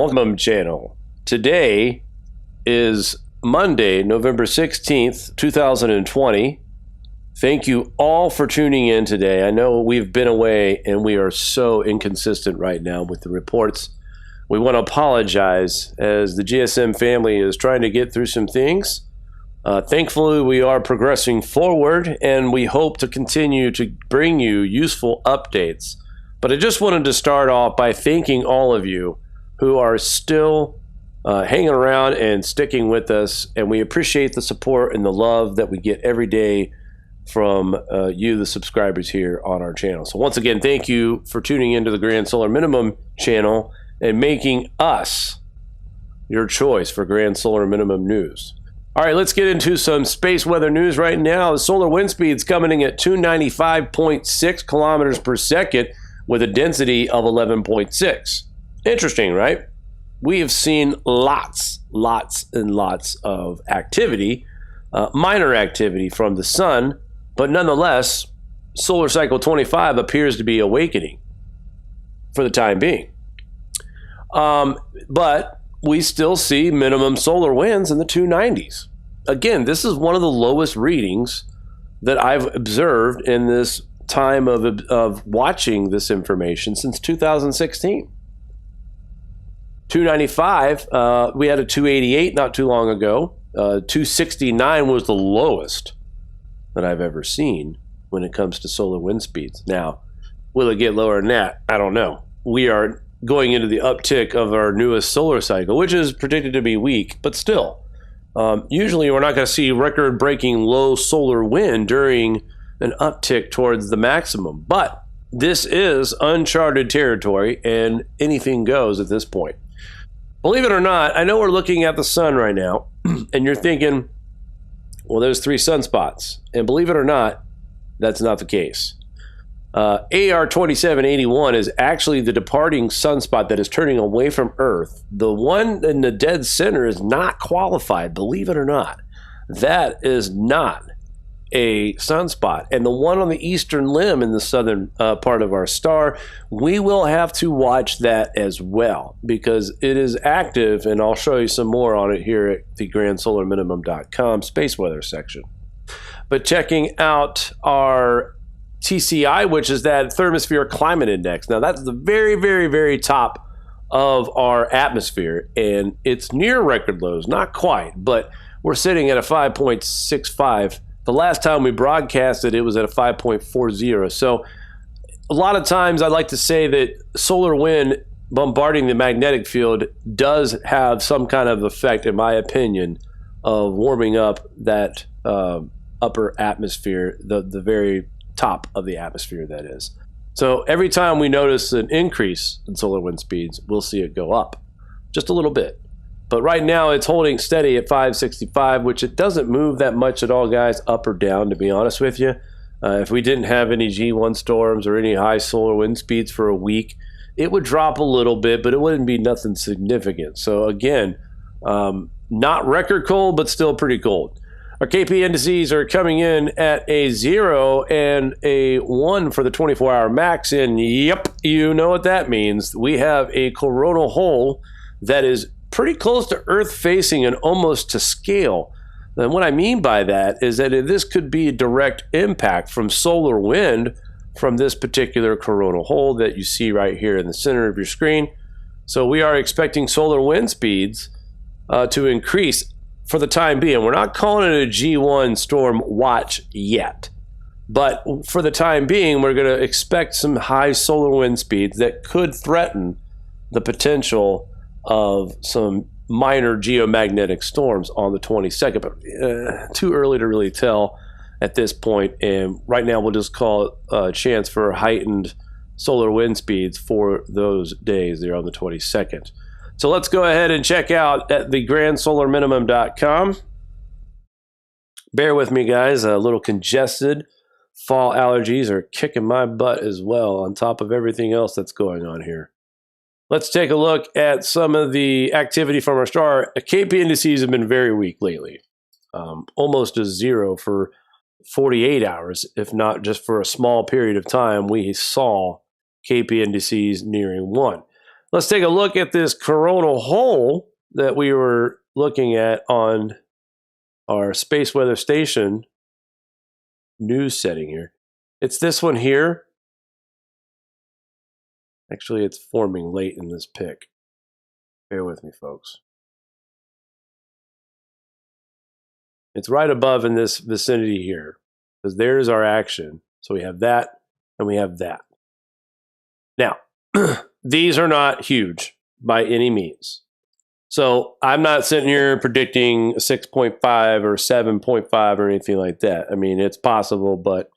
Welcome channel. Today is Monday, November 16th, 2020. Thank you all for tuning in today. I know we've been away and we are so inconsistent right now with the reports. We want to apologize as the GSM family is trying to get through some things. Thankfully, we are progressing forward and we hope to continue to bring you useful updates. But I just wanted to start off by thanking all of you who are still hanging around and sticking with us. And we appreciate the support and the love that we get every day from you, the subscribers here on our channel. So once again, thank you for tuning into the Grand Solar Minimum channel and making us your choice for Grand Solar Minimum news. All right, let's get into some space weather news right now. The solar wind speed's coming in at 295.6 kilometers per second with a density of 11.6. Interesting, right? We have seen lots and lots of activity, minor activity from the sun, but nonetheless, solar cycle 25 appears to be awakening for the time being. But we still see minimum solar winds in the 290s. Again, this is one of the lowest readings that I've observed in this time of watching this information since 2016. 295, we had a 288 not too long ago. 269 was the lowest that I've ever seen when it comes to solar wind speeds. Now, will it get lower than that? I don't know. We are going into the uptick of our newest solar cycle, which is predicted to be weak, but still. Usually we're not going to see record-breaking low solar wind during an uptick towards the maximum, but this is uncharted territory and anything goes at this point. Believe it or not, I know we're looking at the sun right now and you're thinking, well, there's 3 sunspots, and believe it or not, that's not the case. AR-2781 is actually the departing sunspot that is turning away from Earth. The one in the dead center is not qualified, believe it or not. That is not a sunspot. And the one on the eastern limb in the southern part of our star, we will have to watch that as well because it is active, and I'll show you some more on it here at the grandsolarminimum.com space weather section. But checking out our TCI, which is that Thermosphere Climate Index. Now that's the very top of our atmosphere, and it's near record lows, not quite, but we're sitting at a 5.65. The last time we broadcasted, it was at a 5.40. So a lot of times I like to say that solar wind bombarding the magnetic field does have some kind of effect, in my opinion, of warming up that upper atmosphere, the very top of the atmosphere, that is. So every time we notice an increase in solar wind speeds, we'll see it go up just a little bit. But right now it's holding steady at 565, which it doesn't move that much at all, guys, up or down, to be honest with you. If we didn't have any G1 storms or any high solar wind speeds for a week, it would drop a little bit, but it wouldn't be nothing significant. So again, not record cold, but still pretty cold. Our KP indices are coming in at a 0 and a 1 for the 24-hour max. And yep, you know what that means. We have a coronal hole that is pretty close to Earth facing and almost to scale. And what I mean by that is that this could be a direct impact from solar wind from this particular coronal hole that you see right here in the center of your screen. So we are expecting solar wind speeds to increase for the time being. We're not calling it a G1 storm watch yet, but for the time being, we're going to expect some high solar wind speeds that could threaten the potential of some minor geomagnetic storms on the 22nd, but too early to really tell at this point. And right now we'll just call it a chance for heightened solar wind speeds for those days there on the 22nd. So let's go ahead and check out at the grandsolarminimum.com. Bear with me, guys. A little congested. Fall allergies are kicking my butt as well, on top of everything else that's going on here. Let's take a look at some of the activity from our star. KP indices have been very weak lately. Almost a 0 for 48 hours, if not just for a small period of time. We saw KP indices nearing 1. let's take a look at this coronal hole that we were looking at on our Space Weather Station news setting here. It's this one here. Actually, it's forming late in this pic. Bear with me, folks. It's right above in this vicinity here, because there's our action. So we have that, and we have that. Now, these are not huge by any means. So I'm not sitting here predicting 6.5 or 7.5 or anything like that. I mean, it's possible, but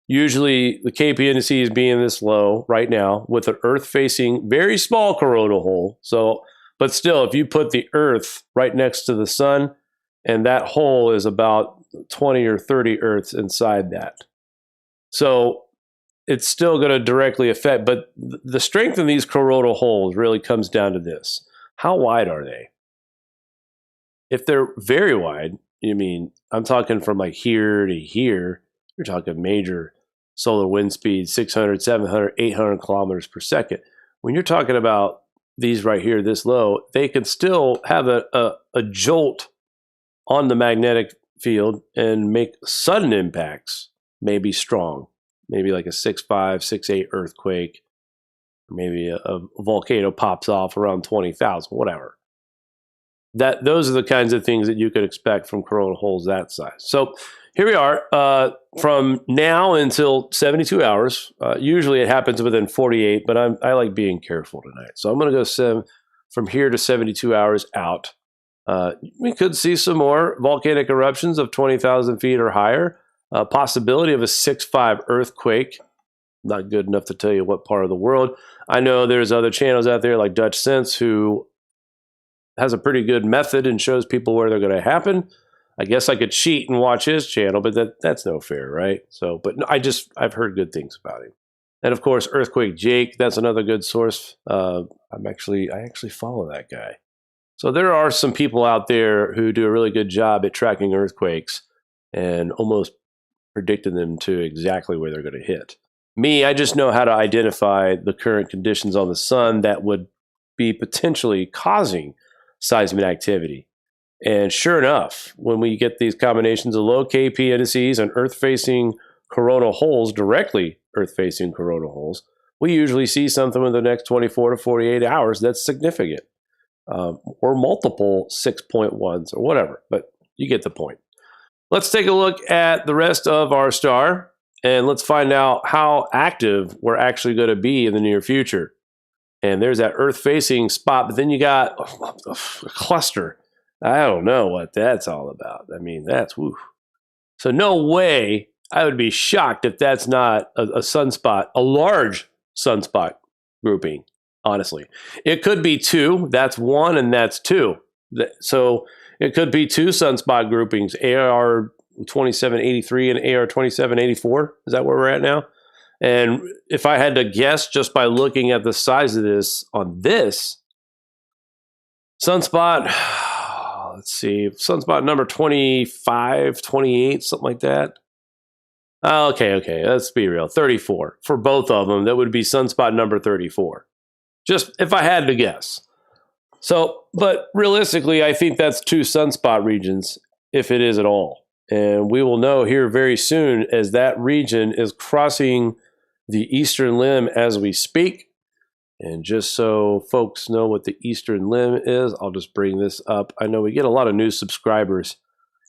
usually the KP indices being this low right now with an Earth-facing very small coronal hole. So, but still, if you put the Earth right next to the sun, and that hole is about 20 or 30 Earths inside that. So it's still going to directly affect, but the strength of these coronal holes really comes down to this. How wide are they? If they're very wide, I mean, I'm talking from like here to here, you're talking major solar wind speed, 600, 700, 800 kilometers per second. When you're talking about these right here, this low, they can still have a jolt on the magnetic field and make sudden impacts, maybe strong, maybe like a 6.5, 6.8 earthquake, maybe a volcano pops off around 20,000, whatever. Those are the kinds of things that you could expect from coronal holes that size. So here we are from now until 72 hours. Usually it happens within 48, but I like being careful tonight. So I'm going to go from here to 72 hours out. We could see some more volcanic eruptions of 20,000 feet or higher. Possibility of a 6.5 earthquake. Not good enough to tell you what part of the world. I know there's other channels out there like Dutch Sense who has a pretty good method and shows people where they're going to happen. I guess I could cheat and watch his channel, but that's no fair, right? So, but I've heard good things about him. And of course, Earthquake Jake, that's another good source. I actually follow that guy. So there are some people out there who do a really good job at tracking earthquakes and almost predicting them to exactly where they're going to hit. Me, I just know how to identify the current conditions on the sun that would be potentially causing seismic activity. And sure enough, when we get these combinations of low KP indices and Earth-facing coronal holes, directly Earth-facing coronal holes, we usually see something in the next 24 to 48 hours that's significant, or multiple 6.1s or whatever, but you get the point. Let's take a look at the rest of our star, and let's find out how active we're actually going to be in the near future. And there's that Earth-facing spot, but then you got a cluster. I don't know what that's all about. I mean, that's woo. So no way I would be shocked if that's not a sunspot, a large sunspot grouping, honestly. It could be two. That's one and that's two. So it could be two sunspot groupings, AR 2783 and AR 2784. Is that where we're at now? And if I had to guess just by looking at the size of this on this sunspot, let's see, sunspot number 25, 28, something like that. Okay, let's be real. 34 for both of them. That would be sunspot number 34. Just if I had to guess. So, but realistically, I think that's two sunspot regions, if it is at all. And we will know here very soon as that region is crossing the eastern limb as we speak. And just so folks know what the eastern limb is, I'll just bring this up. I know we get a lot of new subscribers.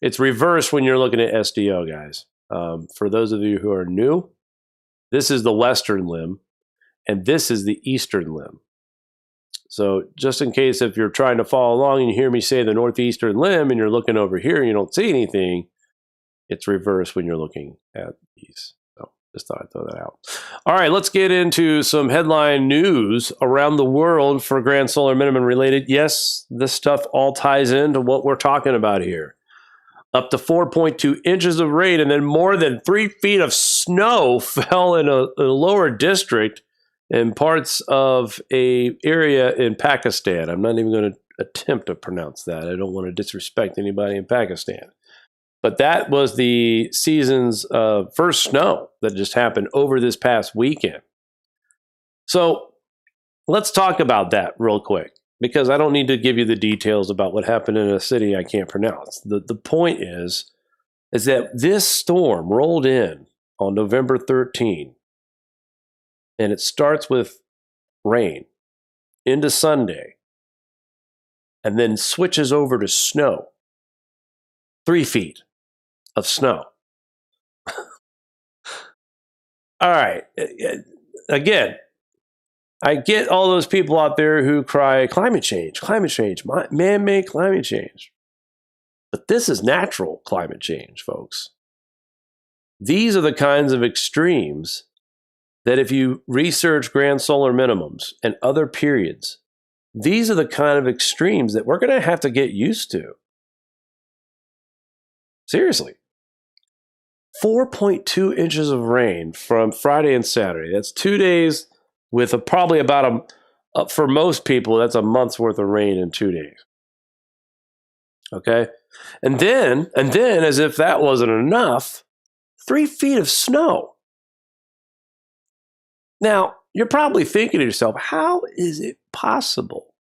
It's reversed when you're looking at SDO, guys. For those of you who are new, this is the western limb, and this is the eastern limb. So just in case if you're trying to follow along and you hear me say the northeastern limb and you're looking over here and you don't see anything, it's reversed when you're looking at these. So just thought I'd throw that out. All right, let's get into some headline news around the world for grand solar minimum related. Yes, this stuff all ties into what we're talking about here. Up to 4.2 inches of rain and then more than 3 feet of snow fell in a lower district in parts of a area in Pakistan. I'm not even going to attempt to pronounce that. I don't want to disrespect anybody in Pakistan. But that was the season's first snow that just happened over this past weekend. So let's talk about that real quick, because I don't need to give you the details about what happened in a city I can't pronounce. The point is that this storm rolled in on November 13, and it starts with rain into Sunday, and then switches over to snow. 3 feet of snow. All right. Again, I get all those people out there who cry, climate change, man-made climate change. But this is natural climate change, folks. These are the kinds of extremes that if you research grand solar minimums and other periods, these are the kind of extremes that we're going to have to get used to. Seriously. 4.2 inches of rain from Friday and Saturday. That's 2 days with probably about for most people, that's a month's worth of rain in 2 days. Okay? And then, as if that wasn't enough, 3 feet of snow. Now, you're probably thinking to yourself, how is it possible?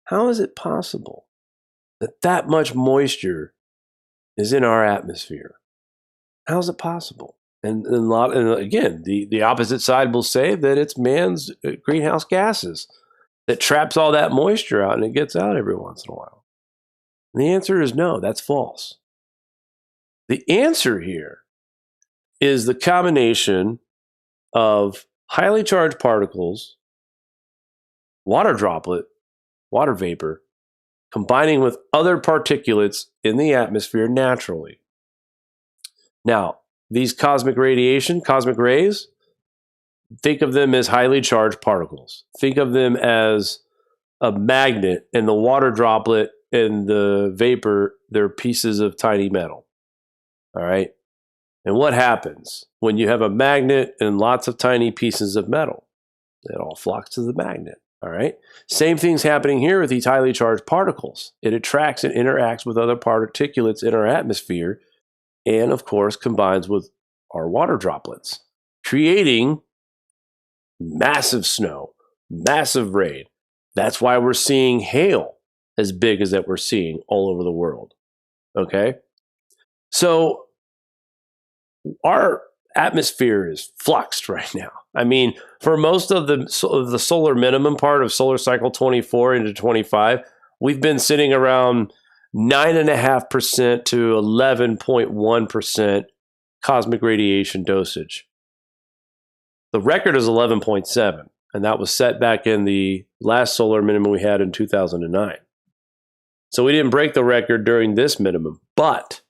How is it possible that much moisture is in our atmosphere? How is it possible? And again, the opposite side will say that it's man's greenhouse gases that traps all that moisture out and it gets out every once in a while. And the answer is no, that's false. The answer here is the combination of highly charged particles, water droplet, water vapor, combining with other particulates in the atmosphere naturally. Now, these cosmic rays, think of them as highly charged particles. Think of them as a magnet, and the water droplet and the vapor, they're pieces of tiny metal. All right? And what happens when you have a magnet and lots of tiny pieces of metal? It all flocks to the magnet. All right? Same thing's happening here with these highly charged particles. It attracts and interacts with other particulates in our atmosphere, and of course combines with our water droplets, creating massive snow, massive rain. That's why we're seeing hail as big as that we're seeing all over the world. Okay? So our atmosphere is fluxed right now. I mean, for most of the solar minimum part of solar cycle 24 into 25, we've been sitting around 9.5% to 11.1% cosmic radiation dosage. The record is 11.7, and that was set back in the last solar minimum we had in 2009. So we didn't break the record during this minimum, but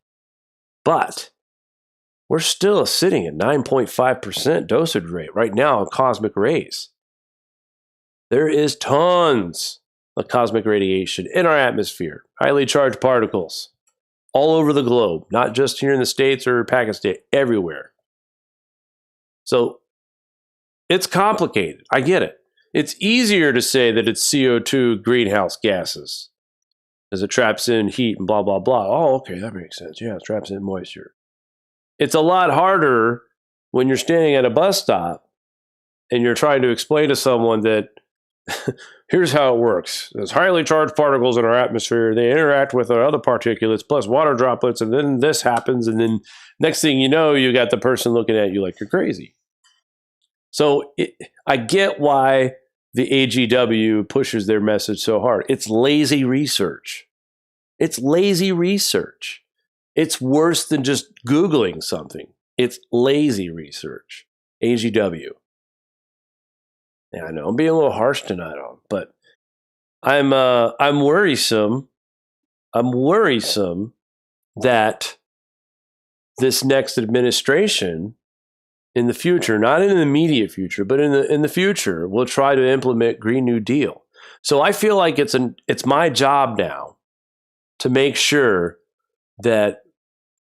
we're still sitting at 9.5% dosage rate right now on cosmic rays. There is tons of cosmic radiation in our atmosphere, highly charged particles, all over the globe, not just here in the States or Pakistan, everywhere. So it's complicated. I get it. It's easier to say that it's CO2 greenhouse gases as it traps in heat and blah, blah, blah. Oh, okay, that makes sense. Yeah, it traps in moisture. It's a lot harder when you're standing at a bus stop and you're trying to explain to someone that here's how it works. There's highly charged particles in our atmosphere. They interact with our other particulates plus water droplets, and then this happens, and then next thing you know, you got the person looking at you like you're crazy. So I get why the AGW pushes their message so hard. It's lazy research. It's lazy research. It's worse than just Googling something. It's lazy research. AGW. Yeah, I know I'm being a little harsh tonight on, but I'm worrisome. I'm worrisome that this next administration in the future, not in the immediate future, but in the future, will try to implement Green New Deal. So I feel like it's my job now to make sure that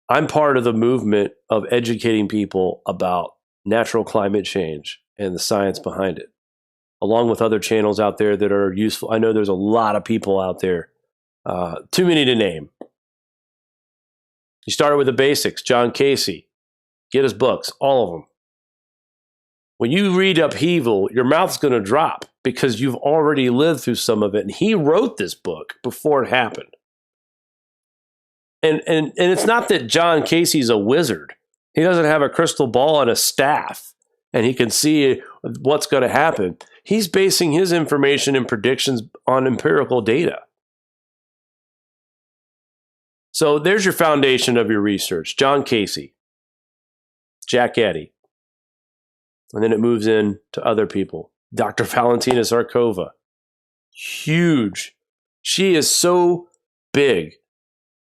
I'm part of the movement of educating people about natural climate change and the science behind it, along with other channels out there that are useful. I know there's a lot of people out there, too many to name. You started with the basics. John Casey, get his books, all of them. When you read upheaval, your mouth's going to drop because you've already lived through some of it. And he wrote this book before it happened. And it's not that John Casey's a wizard. He doesn't have a crystal ball and a staff, and he can see what's going to happen. He's basing his information and predictions on empirical data. So there's your foundation of your research. John Casey, Jack Eddy. And then it moves in to other people. Dr. Valentina Sarkova. Huge. She is so big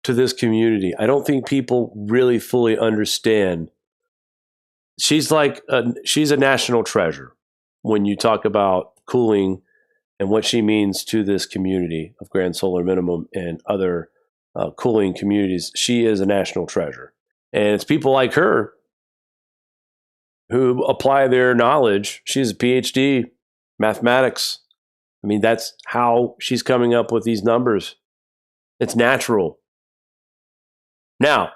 to this community. I don't think people really fully understand. She's a national treasure when you talk about cooling and what she means to this community of Grand Solar Minimum and other cooling communities. She is a national treasure. And it's people like her who apply their knowledge. She's a PhD, mathematics. I mean, that's how she's coming up with these numbers. It's natural. Now,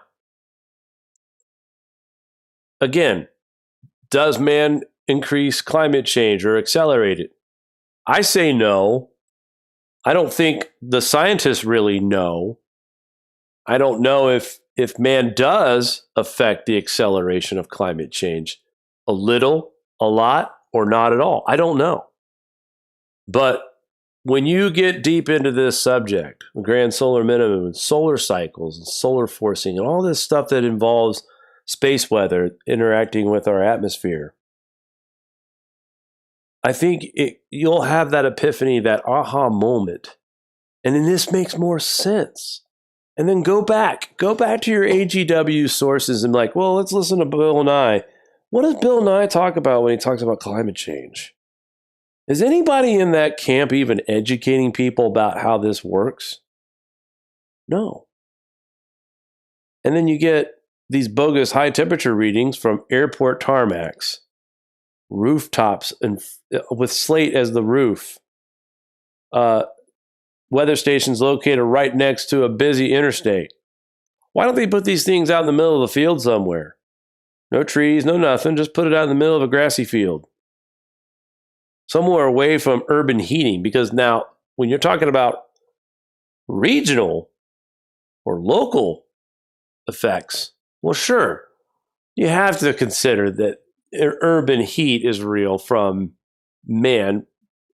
again, does man increase climate change or accelerate it? I say no. I don't think the scientists really know. I don't know if man does affect the acceleration of climate change. A little, a lot, or not at all. I don't know. But when you get deep into this subject, grand solar minimum and solar cycles and solar forcing and all this stuff that involves space weather interacting with our atmosphere, I think you'll have that epiphany, that aha moment. And then this makes more sense. And then go back to your AGW sources and like, well, let's listen to Bill Nye. What does Bill Nye talk about when he talks about climate change? Is anybody in that camp even educating people about how this works? No. And then you get these bogus high temperature readings from airport tarmacs, rooftops, and with slate as the roof. Weather stations located right next to a busy interstate. Why don't they put these things out in the middle of the field somewhere? No trees, no nothing. Just put it out in the middle of a grassy field. Somewhere away from urban heating. Because now, when you're talking about regional or local effects, well, sure, you have to consider that urban heat is real from man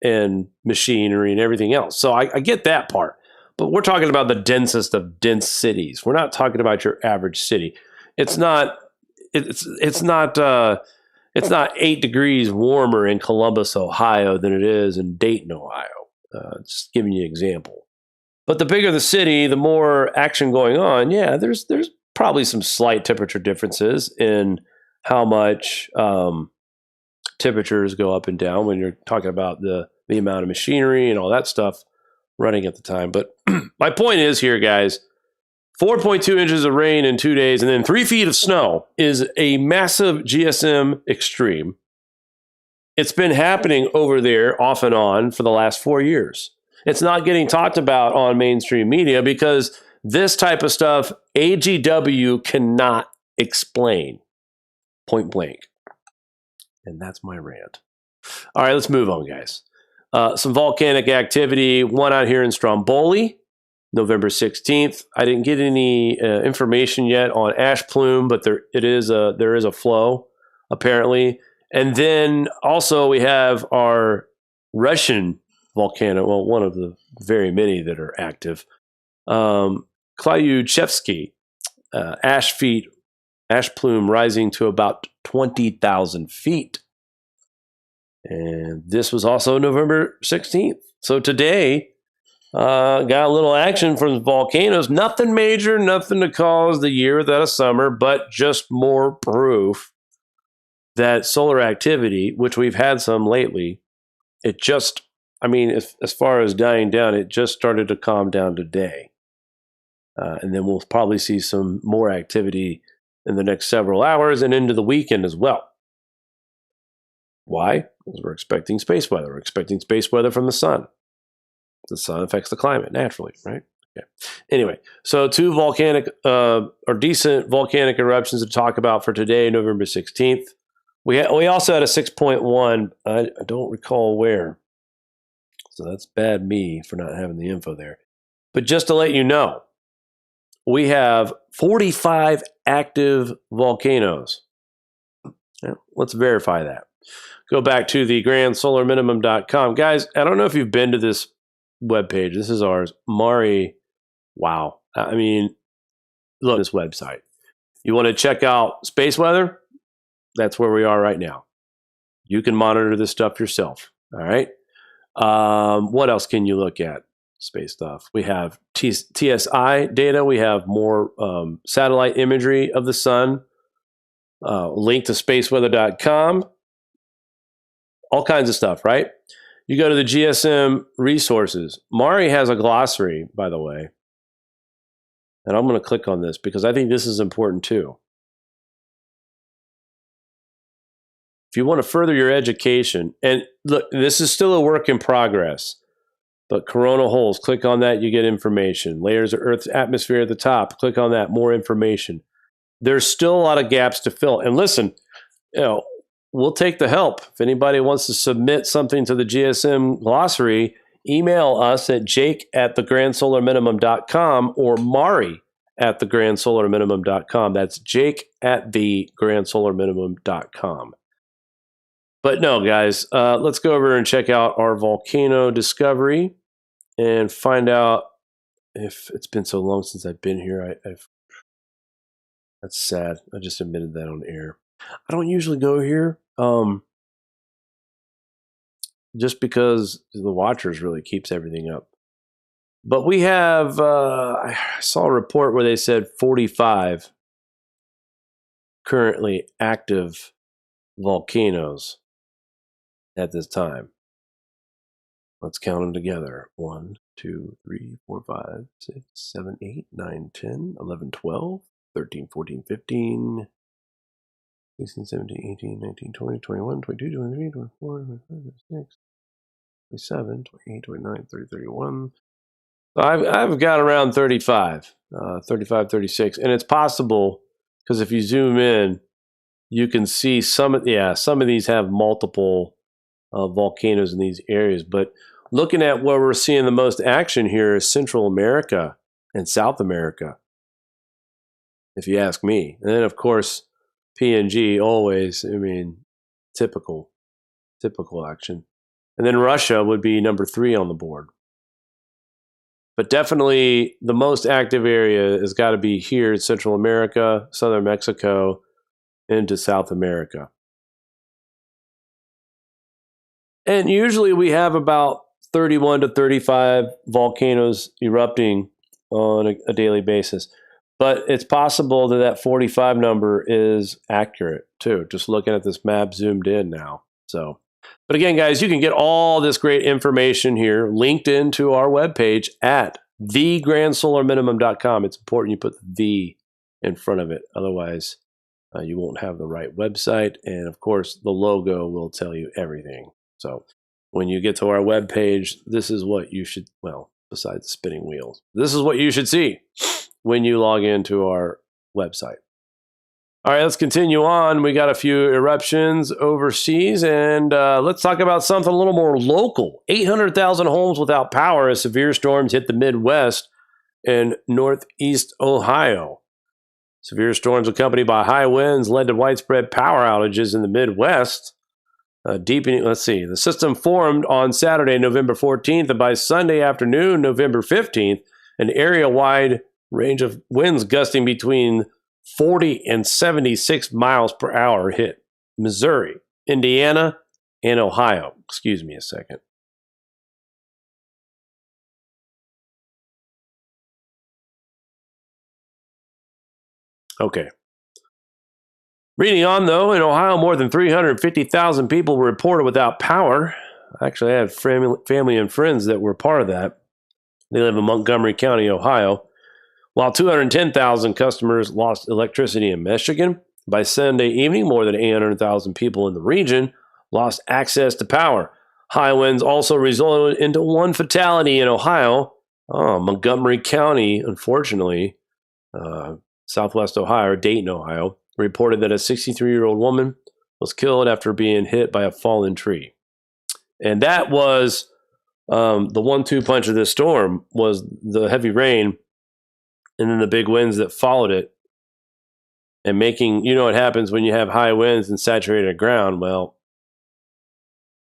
and machinery and everything else. So I get that part. But we're talking about the densest of dense cities. We're not talking about your average city. It's not 8 degrees warmer in Columbus, Ohio than it is in Dayton, Ohio. Just giving you an example. But the bigger the city, the more action going on. Yeah, there's probably some slight temperature differences in how much temperatures go up and down when you're talking about the amount of machinery and all that stuff running at the time. But my point is here, guys, 4.2 inches of rain in 2 days and then 3 feet of snow is a massive GSM extreme. It's been happening over there off and on for the last 4 years. It's not getting talked about on mainstream media because this type of stuff AGW cannot explain. Point blank. And that's my rant. All right, let's move on, guys. Some volcanic activity, one out here in Stromboli, November 16th. I didn't get any information yet on ash plume, but there is a flow, apparently. And then also we have our Russian volcano, well, one of the very many that are active, Klyuchevsky, ash plume rising to about 20,000 feet. And this was also November 16th. So today, got a little action from volcanoes. Nothing major, nothing to cause the year without a summer, but just more proof that solar activity, which we've had some lately, it just, as far as dying down, it just started to calm down today. And then we'll probably see some more activity in the next several hours and into the weekend as well. Why? Because we're expecting space weather. We're expecting space weather from the sun. The sun affects the climate naturally, right? Okay. Anyway, so two volcanic or decent volcanic eruptions to talk about for today, November 16th. We also had a 6.1. I don't recall where. So that's bad me for not having the info there. But just to let you know, we have 45 active volcanoes. Yeah, let's verify that. Go back to the grandsolarminimum.com. Guys, I don't know if you've been to this webpage. This is ours. Mari, wow. I mean, look at this website. You want to check out space weather? That's where we are right now. You can monitor this stuff yourself. All right. What else can you look at? Space stuff. We have TSI data. We have more satellite imagery of the sun. Link to spaceweather.com. All kinds of stuff, right? You go to the GSM resources. Mari has a glossary, by the way. And I'm going to click on this because I think this is important too. If you want to further your education, and look, this is still a work in progress, but coronal holes, click on that, you get information. Layers of Earth's atmosphere at the top, click on that, more information. There's still a lot of gaps to fill. And listen, we'll take the help. If anybody wants to submit something to the GSM glossary, email us at jake@thegrandsolarminimum.com or mari@thegrandsolarminimum.com. That's jake@thegrandsolarminimum.com. But no, guys, let's go over and check out our volcano discovery and find out if it's been so long since I've been here. That's sad. I just admitted that on air. I don't usually go here just because the watchers really keeps everything up. But we have, I saw a report where they said 45 currently active volcanoes at this time. Let's count them together. 1, 2, 3, 4, 5, 6, 7, 8, 9, 10, 11, 12, 13, 14, 15, 16, 17, 18, 19, 20, 21, 22, 23, 24, 25, 26, 27, 28, 29, 30, 31. So I've got around 35, 36. And it's possible, because if you zoom in, you can see some of these have multiple volcanoes in these areas. But looking at where we're seeing the most action here is Central America and South America, if you ask me. And then, of course, PNG always, I mean, typical action. And then Russia would be number 3 on the board. But definitely the most active area has got to be here in Central America, Southern Mexico, into South America. And usually we have about 31 to 35 volcanoes erupting on a daily basis. But it's possible that 45 number is accurate too, just looking at this map zoomed in now. So, but again, guys, you can get all this great information here linked into our webpage at thegrandsolarminimum.com. It's important you put the in front of it. Otherwise, you won't have the right website. And of course, the logo will tell you everything. So when you get to our webpage, this is what you should, well, besides the spinning wheels, this is what you should see when you log into our website. All right, let's continue on. We got a few eruptions overseas, and let's talk about something a little more local. 800,000 homes without power as severe storms hit the Midwest and Northeast Ohio. Severe storms accompanied by high winds led to widespread power outages in the Midwest. Deepening, let's see, the system formed on Saturday, November 14th, and by Sunday afternoon, November 15th, an area-wide range of winds gusting between 40 and 76 miles per hour hit Missouri, Indiana, and Ohio. Excuse me a second. Okay. Reading on, though, in Ohio, more than 350,000 people were reported without power. Actually, I had family and friends that were part of that. They live in Montgomery County, Ohio. While 210,000 customers lost electricity in Michigan, by Sunday evening, more than 800,000 people in the region lost access to power. High winds also resulted into one fatality in Ohio. Montgomery County, unfortunately, Southwest Ohio, or Dayton, Ohio, reported that a 63-year-old woman was killed after being hit by a fallen tree. And that was the 1-2 punch of this storm, was the heavy rain and then the big winds that followed it. And making, you know what happens when you have high winds and saturated ground? Well,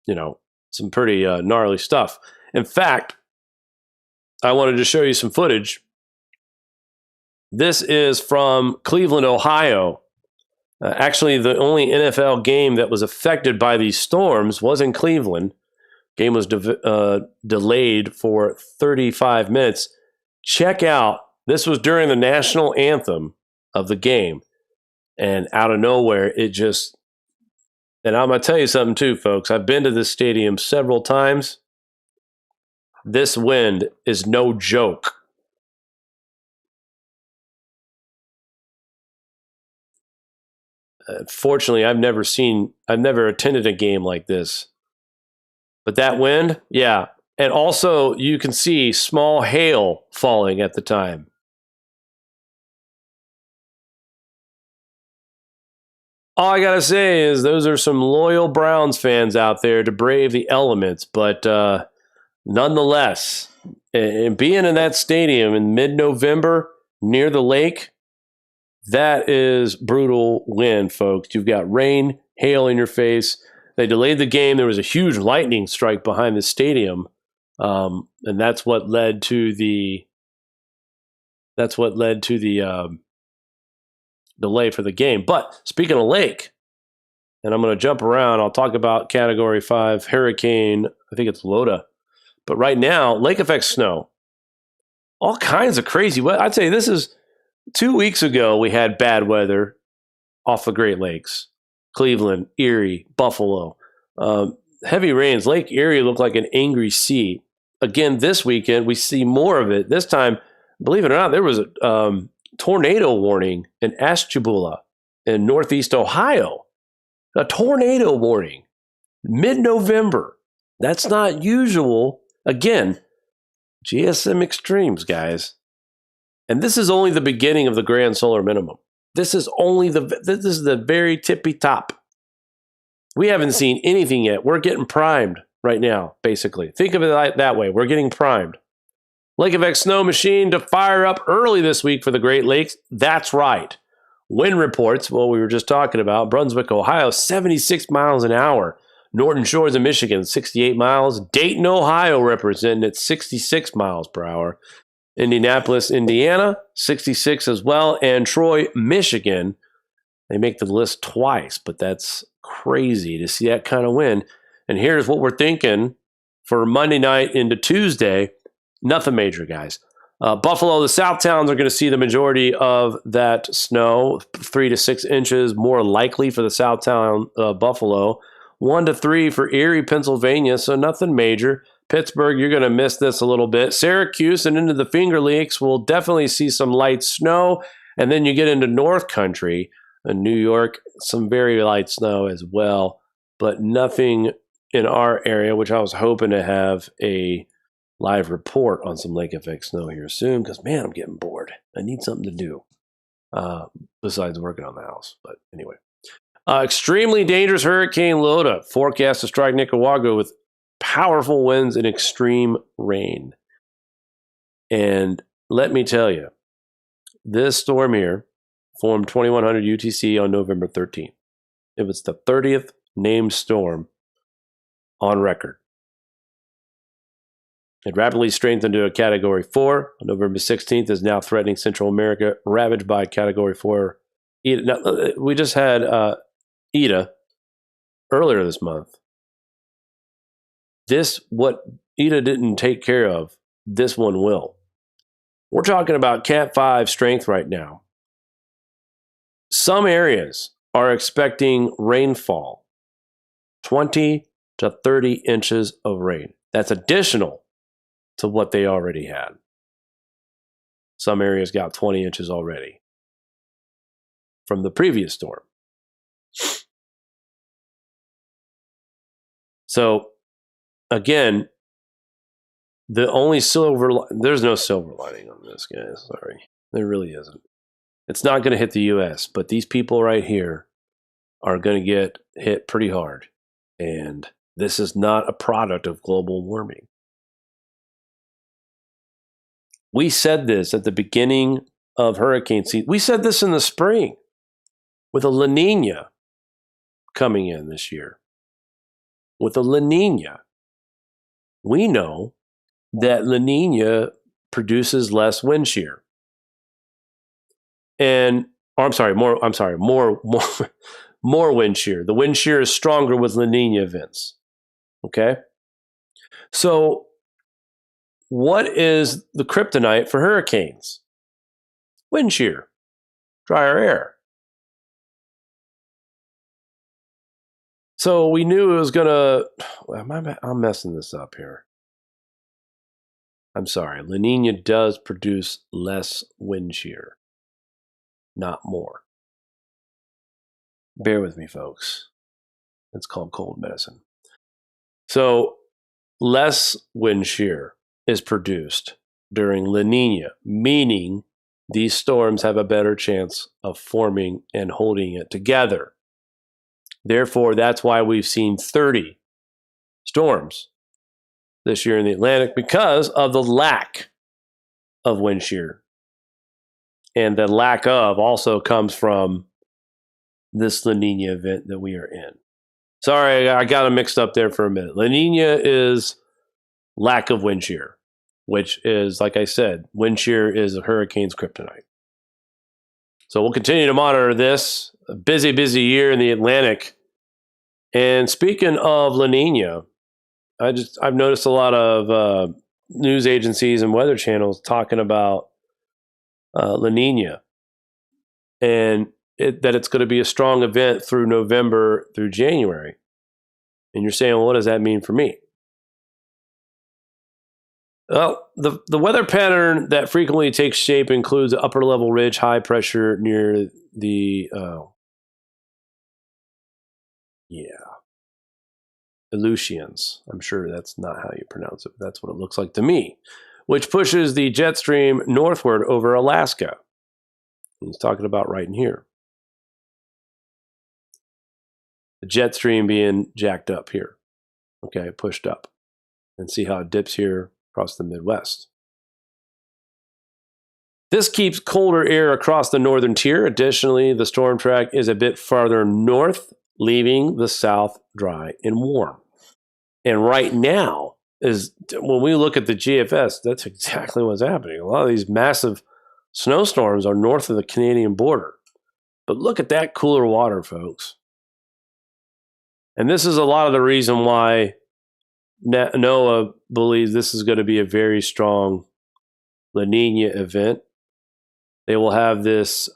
you know, some pretty gnarly stuff. In fact, I wanted to show you some footage. This is from Cleveland, Ohio. Actually, the only NFL game that was affected by these storms was in Cleveland. Game was delayed for 35 minutes. Check out, this was during the national anthem of the game. And out of nowhere, it just, and I'm going to tell you something too, folks. I've been to this stadium several times. This wind is no joke. Fortunately, I've never attended a game like this. But that wind, yeah. And also, you can see small hail falling at the time. All I got to say is those are some loyal Browns fans out there to brave the elements. But nonetheless, and being in that stadium in mid-November near the lake, that is brutal wind, folks. You've got rain, hail in your face. They delayed the game. There was a huge lightning strike behind the stadium, and that's what led to the delay for the game. But speaking of lake, and I'm going to jump around, I'll talk about Category 5 hurricane. I think it's Loda. But right now, lake effect snow. All kinds of crazy weather. I'd say this is 2 weeks ago, we had bad weather off the Great Lakes. Cleveland, Erie, Buffalo. Heavy rains. Lake Erie looked like an angry sea. Again, this weekend, we see more of it. This time, believe it or not, there was a tornado warning in Ashtabula in northeast Ohio. A tornado warning. Mid-November. That's not usual. Again, GSM extremes, guys. And this is only the beginning of the grand solar minimum. This is the very tippy top. We haven't seen anything yet. We're getting primed right now, basically. Think of it that way. We're getting primed. Lake effect snow machine to fire up early this week for the Great Lakes. That's right. Wind reports, well, we were just talking about, Brunswick, Ohio, 76 miles an hour. Norton Shores of Michigan, 68 miles. Dayton, Ohio, representing at 66 miles per hour. Indianapolis, Indiana, 66 as well. And Troy, Michigan, they make the list twice, but that's crazy to see that kind of wind. And here's what we're thinking for Monday night into Tuesday. Nothing major, guys. Buffalo, the South Towns are going to see the majority of that snow, 3 to 6 inches more likely for the South Town Buffalo. 1 to 3 for Erie, Pennsylvania, so nothing major. Pittsburgh, you're going to miss this a little bit. Syracuse and into the Finger Lakes will definitely see some light snow. And then you get into North Country, New York, some very light snow as well, but nothing in our area, which I was hoping to have a live report on some lake effect snow here soon, because, man, I'm getting bored. I need something to do besides working on the house. But anyway. Extremely dangerous Hurricane Loda forecast to strike Nicaragua with powerful winds and extreme rain. And let me tell you, this storm here formed 2100 UTC on November 13th. It was the 30th named storm on record. It rapidly strengthened to a Category 4 on November 16th, is now threatening Central America, ravaged by Category 4. We just had Ida earlier this month. What Ida didn't take care of, this one will. We're talking about Cat 5 strength right now. Some areas are expecting rainfall, 20 to 30 inches of rain. That's additional to what they already had. Some areas got 20 inches already from the previous storm. So, again, the only there's no silver lining on this, guys. Sorry. There really isn't. It's not going to hit the U.S., but these people right here are going to get hit pretty hard. And this is not a product of global warming. We said this at the beginning of hurricane season. We said this in the spring with a La Nina coming in this year. With a La Nina, we know that La Nina produces less wind shear. And, more wind shear. The wind shear is stronger with La Nina events. Okay? So, what is the kryptonite for hurricanes? Wind shear, drier air. So we knew it was gonna. I'm messing this up here. I'm sorry. La Nina does produce less wind shear, not more. Bear with me, folks. It's called cold medicine. So less wind shear is produced during La Nina, meaning these storms have a better chance of forming and holding it together. Therefore, that's why we've seen 30 storms this year in the Atlantic, because of the lack of wind shear. And the lack of also comes from this La Nina event that we are in. Sorry, I got them mixed up there for a minute. La Nina is lack of wind shear, which is, like I said, wind shear is a hurricane's kryptonite. So we'll continue to monitor this. A busy, busy year in the Atlantic. And speaking of La Nina, I've noticed a lot of news agencies and weather channels talking about La Nina, and that it's going to be a strong event through November through January. And you're saying, well, what does that mean for me? Well, the weather pattern that frequently takes shape includes upper level ridge, high pressure near the Aleutians. I'm sure that's not how you pronounce it, but that's what it looks like to me, which pushes the jet stream northward over Alaska. He's talking about right in here. The jet stream being jacked up here. Okay, pushed up. And see how it dips here across the Midwest. This keeps colder air across the northern tier. Additionally, the storm track is a bit farther north, leaving the south dry and warm. And right now, is when we look at the GFS, that's exactly what's happening. A lot of these massive snowstorms are north of the Canadian border. But look at that cooler water, folks. And this is a lot of the reason why NOAA believes this is going to be a very strong La Nina event. They will have this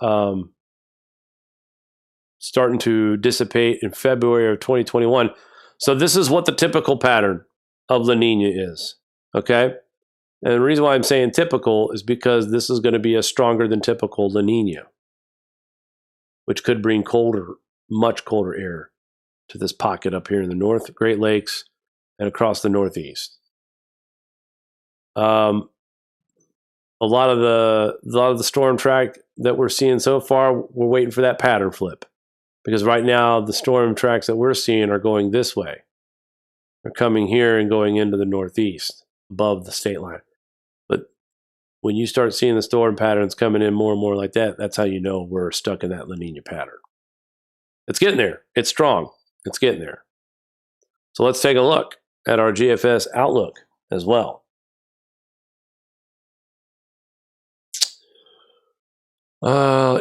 starting to dissipate in February of 2021. So this is what the typical pattern of La Nina is, okay? And the reason why I'm saying typical is because this is going to be a stronger than typical La Nina, which could bring colder, much colder air to this pocket up here in the North Great Lakes and across the Northeast. A lot of the storm track that we're seeing so far, we're waiting for that pattern flip, because right now the storm tracks that we're seeing are going this way. They're coming here and going into the Northeast above the state line. But when you start seeing the storm patterns coming in more and more like that, that's how you know we're stuck in that La Nina pattern. It's getting there. It's strong. It's getting there. So let's take a look at our GFS outlook as well.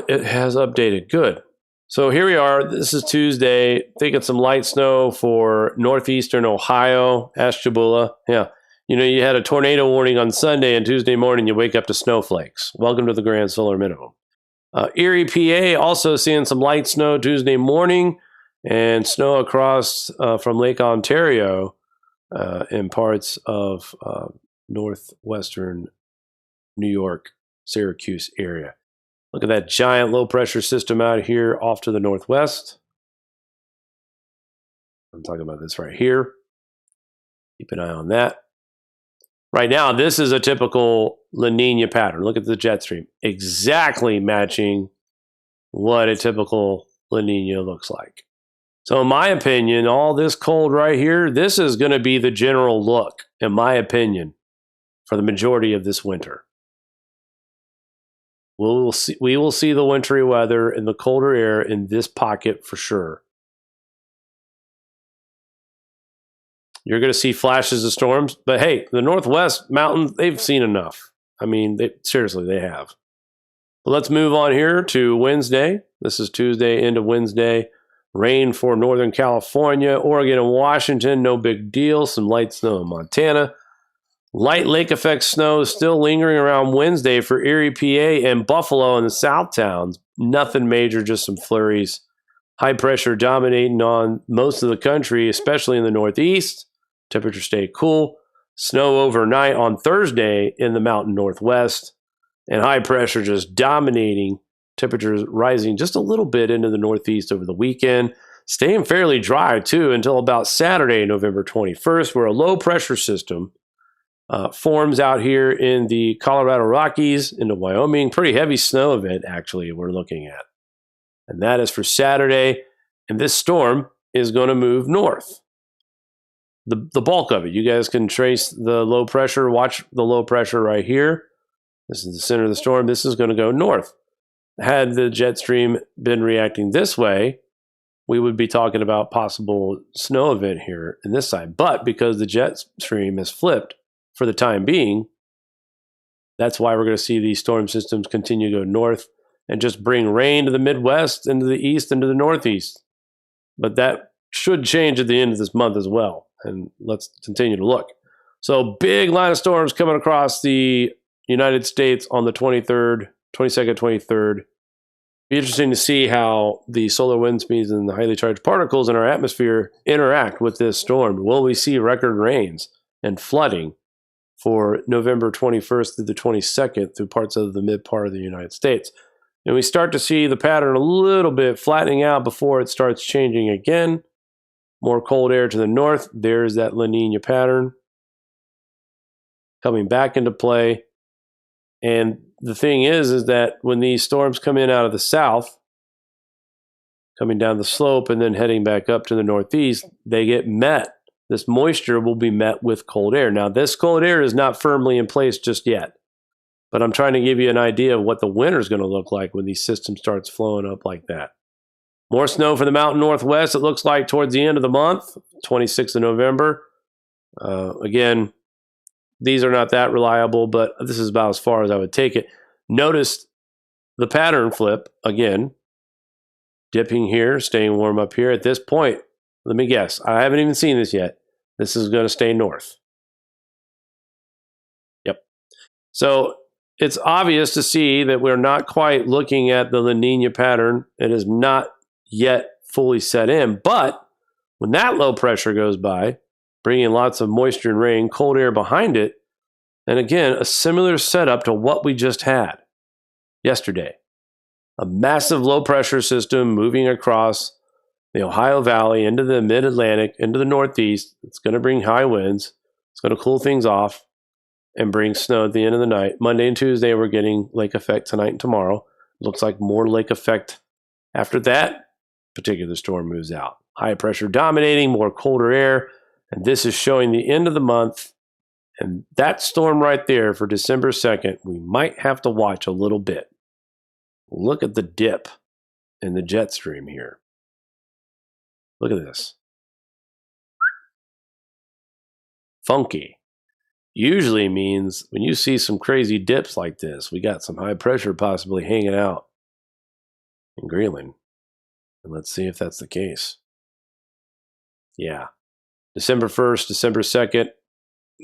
It has updated. Good. So here we are. This is Tuesday. Thinking some light snow for northeastern Ohio, Ashtabula. Yeah. You know, you had a tornado warning on Sunday, and Tuesday morning you wake up to snowflakes. Welcome to the Grand Solar Minimum. Erie, PA, also seeing some light snow Tuesday morning, and snow across from Lake Ontario in parts of northwestern New York, Syracuse area. Look at that giant low pressure system out here off to the northwest. I'm talking about this right here. Keep an eye on that. Right now, this is a typical La Nina pattern. Look at the jet stream. Exactly matching what a typical La Nina looks like. So in my opinion, all this cold right here, this is going to be the general look, in my opinion, for the majority of this winter. We will see the wintry weather and the colder air in this pocket for sure. You're going to see flashes of storms, but hey, the Northwest mountains, they've seen enough. I mean, seriously, they have. But let's move on here to Wednesday. This is Tuesday into Wednesday. Rain for Northern California, Oregon, and Washington. No big deal. Some light snow in Montana. Light lake effect snow is still lingering around Wednesday for Erie, PA, and Buffalo and the South Towns. Nothing major, just some flurries. High pressure dominating on most of the country, especially in the Northeast. Temperatures stay cool. Snow overnight on Thursday in the mountain Northwest. And high pressure just dominating. Temperatures rising just a little bit into the Northeast over the weekend. Staying fairly dry, too, until about Saturday, November 21st, where a low pressure system forms out here in the Colorado Rockies into Wyoming. Pretty heavy snow event, actually, we're looking at. And that is for Saturday. And this storm is going to move north. The bulk of it. You guys can trace the low pressure. Watch the low pressure right here. This is the center of the storm. This is going to go north. Had the jet stream been reacting this way, we would be talking about possible snow event here in this side. But because the jet stream has flipped for the time being, that's why we're going to see these storm systems continue to go north and just bring rain to the Midwest, into the east, into the Northeast. But that should change at the end of this month as well. And let's continue to look. So big line of storms coming across the United States on the 22nd, 23rd. Be interesting to see how the solar wind speeds and the highly charged particles in our atmosphere interact with this storm. Will we see record rains and flooding for November 21st through the 22nd through parts of the mid part of the United States? And we start to see the pattern a little bit flattening out before it starts changing again. More cold air to the north. There's that La Nina pattern coming back into play. And the thing is that when these storms come in out of the south, coming down the slope and then heading back up to the northeast, they get met. This moisture will be met with cold air. Now, this cold air is not firmly in place just yet, but I'm trying to give you an idea of what the winter is going to look like when these systems starts flowing up like that. More snow for the mountain Northwest, it looks like, towards the end of the month, 26th of November. Again, these are not that reliable, but this is about as far as I would take it. Notice the pattern flip again, dipping here, staying warm up here. At this point, let me guess, I haven't even seen this yet. This is going to stay north. Yep. So it's obvious to see that we're not quite looking at the La Nina pattern. It is not yet fully set in, but when that low pressure goes by, bringing lots of moisture and rain, cold air behind it, and again, a similar setup to what we just had yesterday. A massive low pressure system moving across the Ohio Valley into the mid-Atlantic, into the Northeast. It's going to bring high winds. It's going to cool things off and bring snow at the end of the night. Monday and Tuesday, we're getting lake effect tonight and tomorrow. Looks like more lake effect after that particular storm moves out. High pressure dominating, more colder air, and this is showing the end of the month. And that storm right there for December 2nd, we might have to watch a little bit. Look at the dip in the jet stream here. Look at this. Funky. Usually means when you see some crazy dips like this, we got some high pressure possibly hanging out in Greenland. And let's see if that's the case. Yeah. December 1st, December 2nd.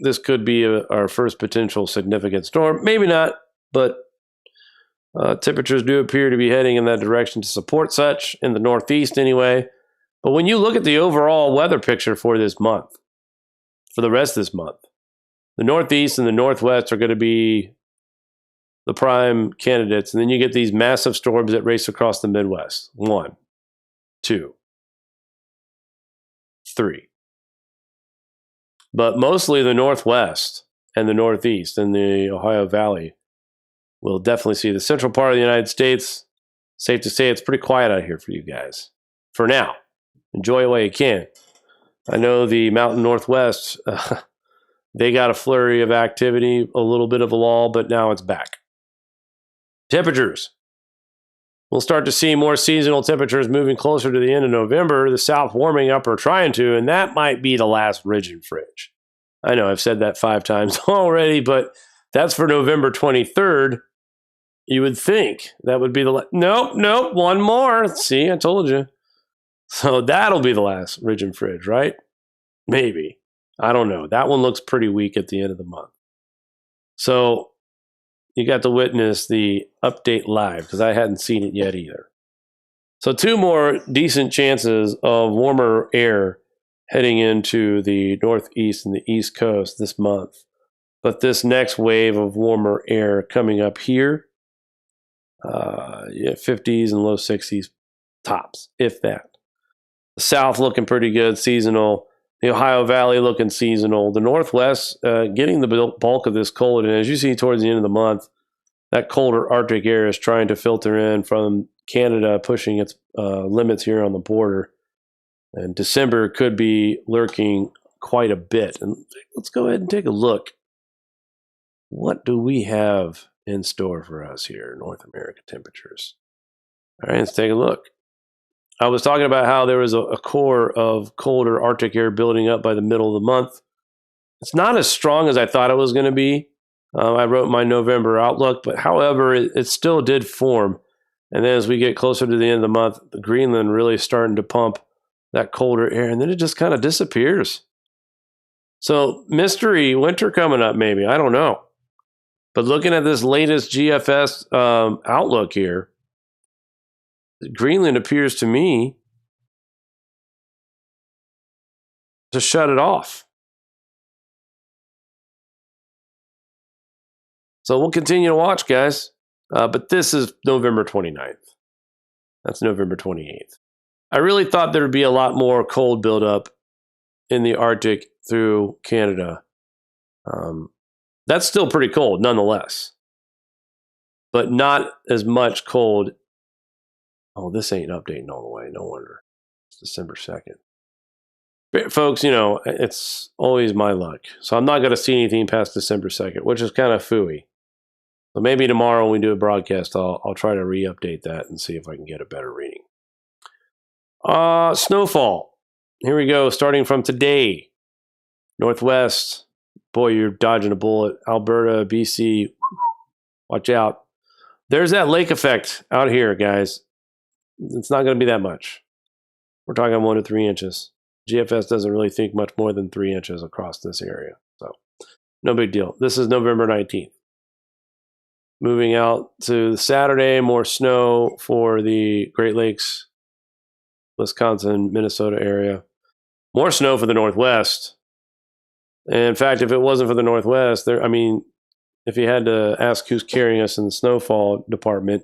This could be our first potential significant storm. Maybe not, but temperatures do appear to be heading in that direction to support such, in the Northeast anyway. But when you look at the overall weather picture for this month, for the rest of this month, the Northeast and the Northwest are going to be the prime candidates. And then you get these massive storms that race across the Midwest. 1, 2, 3. But mostly the Northwest and the Northeast and the Ohio Valley will definitely see the central part of the United States. Safe to say it's pretty quiet out here for you guys. For now. enjoy it while you can. I know the mountain northwest, they got a flurry of activity, a little bit of a lull, but now it's back. Temperatures. We'll start to see more seasonal temperatures moving closer to the end of November, the south warming up or trying to, and that might be the last rigid fridge. I know I've said that 5 times already, but that's for November 23rd. You would think that would be the nope, one more. See, I told you. So that'll be the last rigid fridge, right? Maybe. I don't know. That one looks pretty weak at the end of the month. So you got to witness the update live because I hadn't seen it yet either. So 2 more decent chances of warmer air heading into the northeast and the east coast this month. But this next wave of warmer air coming up here, 50s and low 60s tops, if that. The south looking pretty good, seasonal. The Ohio Valley looking seasonal. The Northwest getting the bulk of this cold. And as you see towards the end of the month, that colder Arctic air is trying to filter in from Canada, pushing its limits here on the border. And December could be lurking quite a bit. And let's go ahead and take a look. What do we have in store for us here, North America temperatures? All right, let's take a look. I was talking about how there was a core of colder Arctic air building up by the middle of the month. It's not as strong as I thought it was going to be. I wrote my November outlook, but however, it still did form. And then as we get closer to the end of the month, the Greenland really starting to pump that colder air, and then it just kind of disappears. So mystery, winter coming up maybe, I don't know. But looking at this latest GFS outlook here, Greenland appears to me to shut it off. So we'll continue to watch, guys. But this is November 29th. That's November 28th. I really thought there would be a lot more cold buildup in the Arctic through Canada. That's still pretty cold, nonetheless. But not as much cold. Oh, this ain't updating all the way. No wonder. It's December 2nd. But folks, you know, it's always my luck. So I'm not going to see anything past December 2nd, which is kind of phooey. So maybe tomorrow when we do a broadcast, I'll try to re-update that and see if I can get a better reading. Snowfall. Here we go. Starting from today. Northwest. Boy, you're dodging a bullet. Alberta, BC. Watch out. There's that lake effect out here, guys. It's not going to be that much. We're talking 1 to 3 inches. GFS doesn't really think much more than 3 inches across this area. So no big deal. This is November 19th. Moving out to Saturday, more snow for the Great Lakes, Wisconsin, Minnesota area. More snow for the Northwest. And in fact, if it wasn't for the Northwest, if you had to ask who's carrying us in the snowfall department,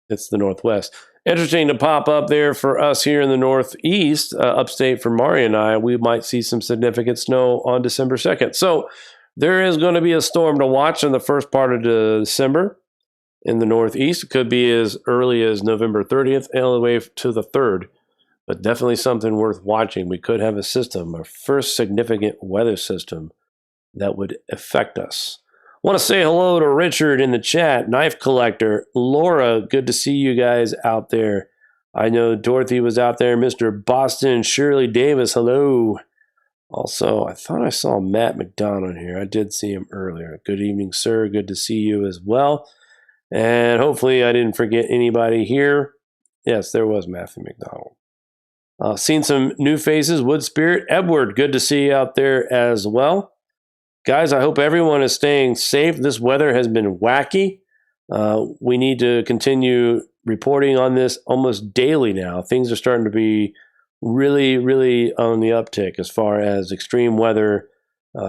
it's the Northwest. Interesting to pop up there for us here in the Northeast, upstate for Mari and I. We might see some significant snow on December 2nd. So there is going to be a storm to watch in the first part of December in the Northeast. It could be as early as November 30th all the way to the 3rd, but definitely something worth watching. We could have a system, our first significant weather system that would affect us. I want to say hello to Richard in the chat, Knife Collector, Laura, good to see you guys out there. I know Dorothy was out there, Mr. Boston, Shirley Davis, hello. Also, I thought I saw Matt McDonald here. I did see him earlier. Good evening, sir. Good to see you as well. And hopefully I didn't forget anybody here. Yes, there was Matthew McDonald. Seen some new faces. Wood Spirit. Edward, good to see you out there as well. Guys, I hope everyone is staying safe. This weather has been wacky. We need to continue reporting on this almost daily now. Things are starting to be really, really on the uptick as far as extreme weather,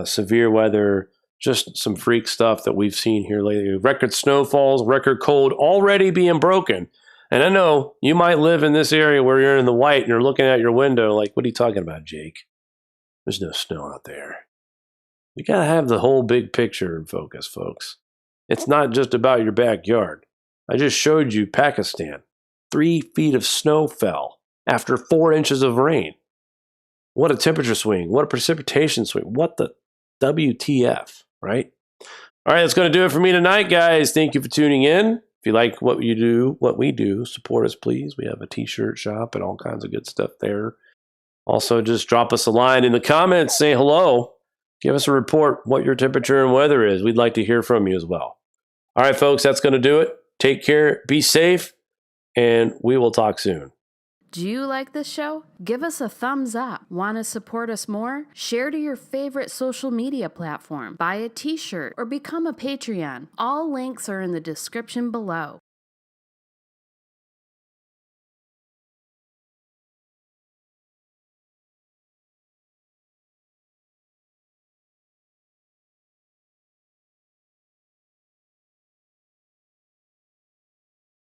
severe weather, just some freak stuff that we've seen here lately. Record snowfalls, record cold already being broken. And I know you might live in this area where you're in the white and you're looking out your window like, what are you talking about, Jake? There's no snow out there. You got to have the whole big picture in focus, folks. It's not just about your backyard. I just showed you Pakistan. 3 feet of snow fell. after 4 inches of rain. What a temperature swing. What a precipitation swing. What the WTF, right? All right, that's going to do it for me tonight, guys. Thank you for tuning in. If you like what we do, support us, please. We have a t-shirt shop and all kinds of good stuff there. Also, just drop us a line in the comments. Say hello. Give us a report what your temperature and weather is. We'd like to hear from you as well. All right, folks, that's going to do it. Take care. Be safe. And we will talk soon. Do you like this show? Give us a thumbs up. Want to support us more? Share to your favorite social media platform. Buy a t-shirt or become a Patreon. All links are in the description below.